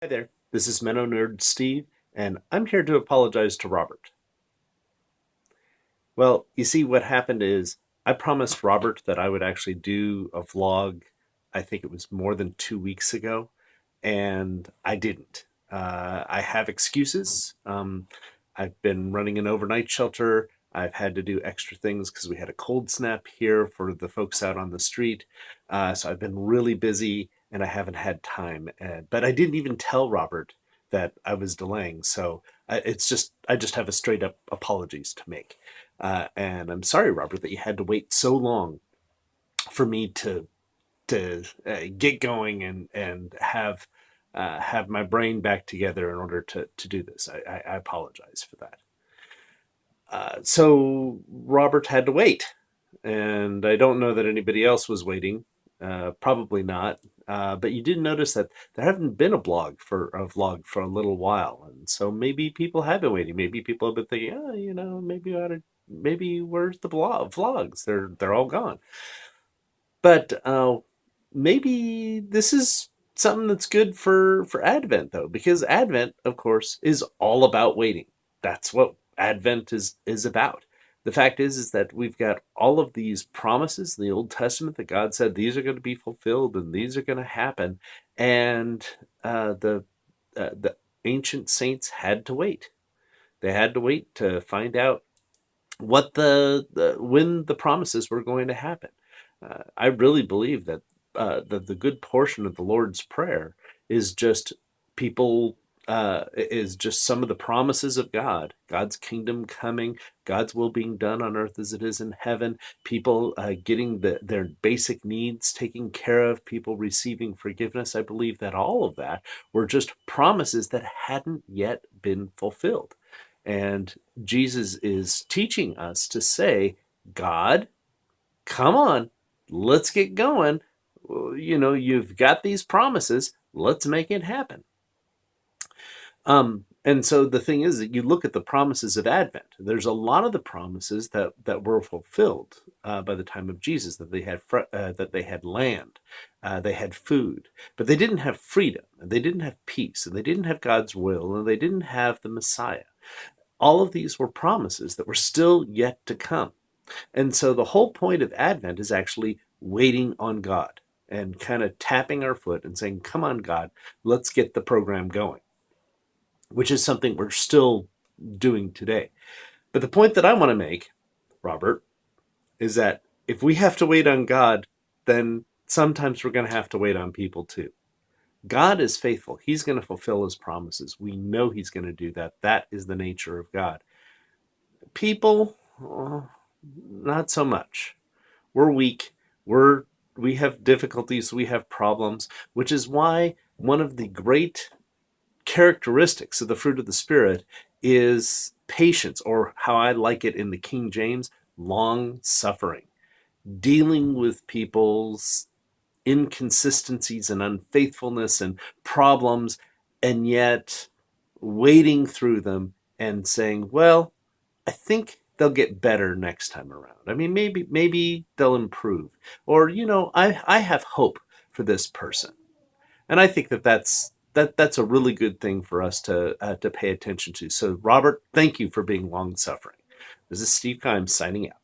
Hi there, this is Menno Nerd Steve, and I'm here to apologize to Robert. Well, you see, what happened is I promised Robert that I would actually do a vlog, I think it was more than 2 weeks ago, and I didn't. I have excuses. I've been running an overnight shelter. I've had to do extra things because we had a cold snap here for the folks out on the street. So I've been really busy and I haven't had time. But I didn't even tell Robert that I was delaying. So I just have a straight up apologies to make. And I'm sorry, Robert, that you had to wait so long for me to get going and have my brain back together in order to do this. I apologize for that. So Robert had to wait, and I don't know that anybody else was waiting. Probably not. But you did notice that there haven't been a vlog for a little while, and so maybe people have been waiting. Maybe people have been thinking, oh, maybe I ought to, maybe where's the vlogs? They're all gone. But maybe this is something that's good for Advent though, because Advent, of course, is all about waiting. That's what Advent is about. The fact is that we've got all of these promises in the Old Testament that God said these are going to be fulfilled and these are going to happen, and the ancient saints had to wait. They had to wait to find out what the when the promises were going to happen. I really believe that the good portion of the Lord's Prayer is just people is just some of the promises of God, God's kingdom coming, God's will being done on earth as it is in heaven, people getting their basic needs taken care of, people receiving forgiveness. I believe that all of that were just promises that hadn't yet been fulfilled. And Jesus is teaching us to say, God, come on, let's get going. You've got these promises. Let's make it happen. And so the thing is that you look at the promises of Advent. There's a lot of the promises that were fulfilled by the time of Jesus. That they had land, they had food, but they didn't have freedom, and they didn't have peace, and they didn't have God's will, and they didn't have the Messiah. All of these were promises that were still yet to come. And so the whole point of Advent is actually waiting on God and kind of tapping our foot and saying, come on, God, let's get the program going, which is something we're still doing today. But the point that I want to make, Robert, is that if we have to wait on God, then sometimes we're going to have to wait on people too. God is faithful. He's going to fulfill his promises. We know he's going to do that. That is the nature of God. People, not so much. We're weak. We have difficulties. We have problems, which is why one of the great characteristics of the fruit of the Spirit is patience, or how I like it in the King James, long suffering, dealing with people's inconsistencies and unfaithfulness and problems, and yet wading through them and saying, well, I think they'll get better next time around. I mean, maybe they'll improve, or I have hope for this person, and I think that's a really good thing for us to pay attention to. So, Robert, thank you for being long suffering. This is Steve Kimes signing out.